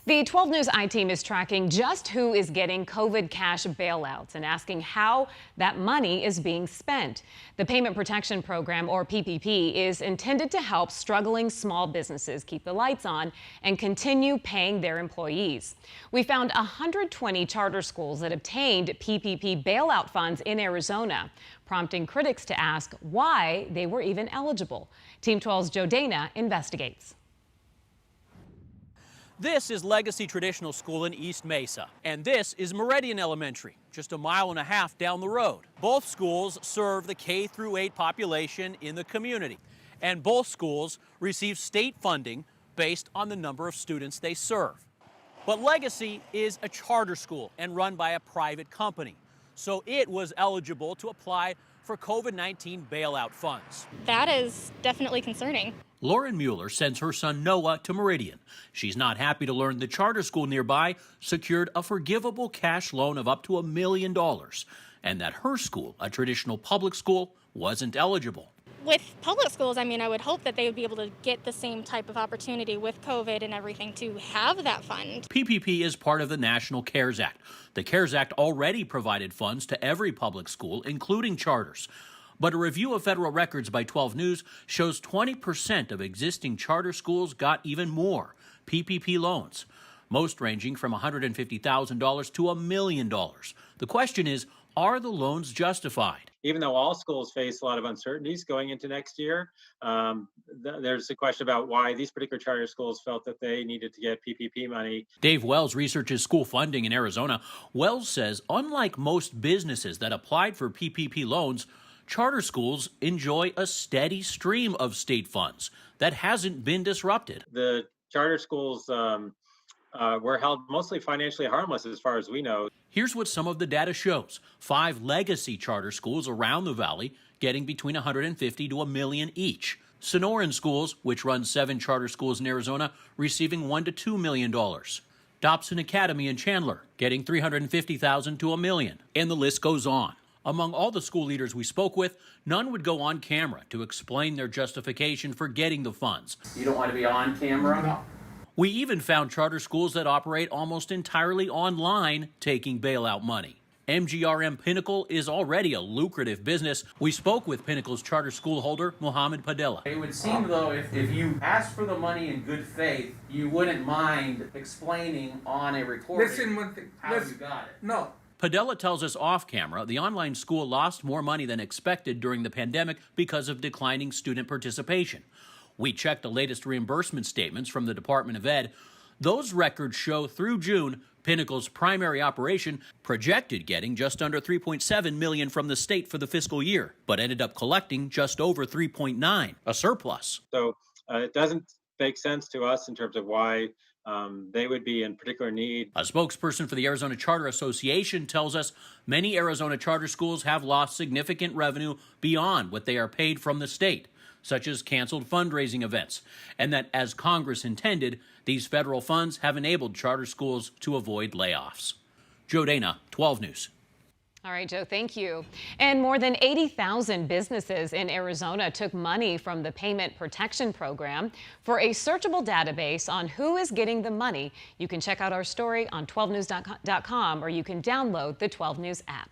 The 12 News I-Team is tracking just who is getting COVID cash bailouts and asking how that money is being spent. The Payment Protection Program, or PPP, is intended to help struggling small businesses keep the lights on and continue paying their employees. We found 120 charter schools that obtained PPP bailout funds in Arizona, prompting critics to ask why they were even eligible. Team 12's Joe Dana investigates. This is Legacy Traditional School in East Mesa, and this is Meridian Elementary, just a mile and a half down the road. Both schools serve the K-8 population in the community, and both schools receive state funding based on the number of students they serve. But Legacy is a charter school and run by a private company, so it was eligible to apply for COVID-19 bailout funds. That is definitely concerning. Lauren Mueller sends her son Noah to Meridian. She's not happy to learn the charter school nearby secured a forgivable cash loan of up to $1 million, and that her school, a traditional public school, wasn't eligible. With public schools, I would hope that they would be able to get the same type of opportunity with COVID and everything to have that fund. PPP is part of the National CARES Act. The CARES Act already provided funds to every public school, including charters. But a review of federal records by 12 News shows 20% of existing charter schools got even more PPP loans, most ranging from $150,000 to $1 million. The question is, are the loans justified? Even though all schools face a lot of uncertainties going into next year, there's a question about why these particular charter schools felt that they needed to get PPP money. Dave Wells researches school funding in Arizona. Wells says, unlike most businesses that applied for PPP loans, charter schools enjoy a steady stream of state funds that hasn't been disrupted. The charter schools were held mostly financially harmless as far as we know. Here's what some of the data shows. 5 legacy charter schools around the valley getting between $150 to $1 million each. Sonoran Schools, which runs 7 charter schools in Arizona, receiving $1 to $2 million. Dobson Academy in Chandler getting $350,000 to $1 million. And the list goes on. Among all the school leaders we spoke with, none would go on camera to explain their justification for getting the funds. You don't want to be on camera? No. We even found charter schools that operate almost entirely online taking bailout money. MGRM Pinnacle is already a lucrative business. We spoke with Pinnacle's charter school holder, Mohammed Padilla. It would seem, though, if you asked for the money in good faith, you wouldn't mind explaining on a recording how you got it. No. Padilla tells us off camera the online school lost more money than expected during the pandemic because of declining student participation. We checked the latest reimbursement statements from the Department of Ed. Those records show through June, Pinnacle's primary operation projected getting just under $3.7 million from the state for the fiscal year, but ended up collecting just over $3.9, a surplus. So it doesn't make sense to us in terms of why they would be in particular need. A spokesperson for the Arizona Charter Association tells us many Arizona charter schools have lost significant revenue beyond what they are paid from the state, such as canceled fundraising events, and that as Congress intended, these federal funds have enabled charter schools to avoid layoffs. Joe Dana, 12 News. All right, Joe, thank you. And more than 80,000 businesses in Arizona took money from the Payment Protection Program. For a searchable database on who is getting the money, you can check out our story on 12news.com or you can download the 12 News app.